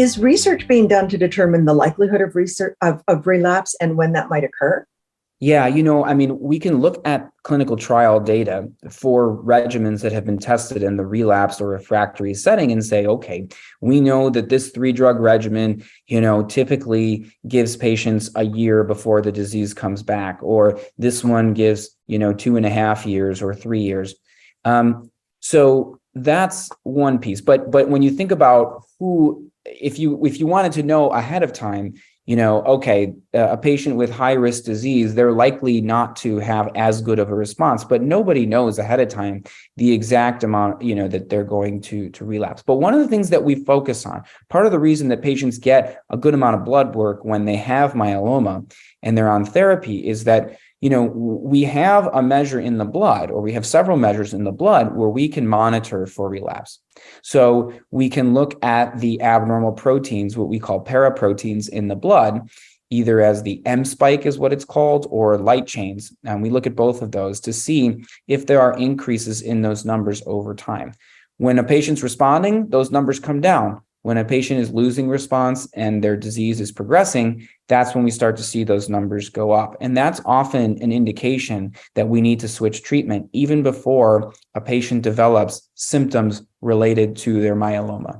Is research being done to determine the likelihood of research of relapse and when that might occur? Yeah, we can look at clinical trial data for regimens that have been tested in the relapsed or refractory setting and say, okay, we know that this 3-drug regimen, typically gives patients a year before the disease comes back, or this one gives, 2.5 years or 3 years. So that's one piece. But when you think about if you wanted to know ahead of time, a patient with high risk disease, they're likely not to have as good of a response, but nobody knows ahead of time the exact amount, that they're going to relapse. But one of the things that we focus on, part of the reason that patients get a good amount of blood work when they have myeloma and they're on therapy is that, we have a measure in the blood, or we have several measures in the blood where we can monitor for relapse. So we can look at the abnormal proteins, what we call paraproteins in the blood, either as the M spike is what it's called, or light chains. And we look at both of those to see if there are increases in those numbers over time. When a patient's responding, those numbers come down. When a patient is losing response and their disease is progressing, that's when we start to see those numbers go up. And that's often an indication that we need to switch treatment even before a patient develops symptoms related to their myeloma.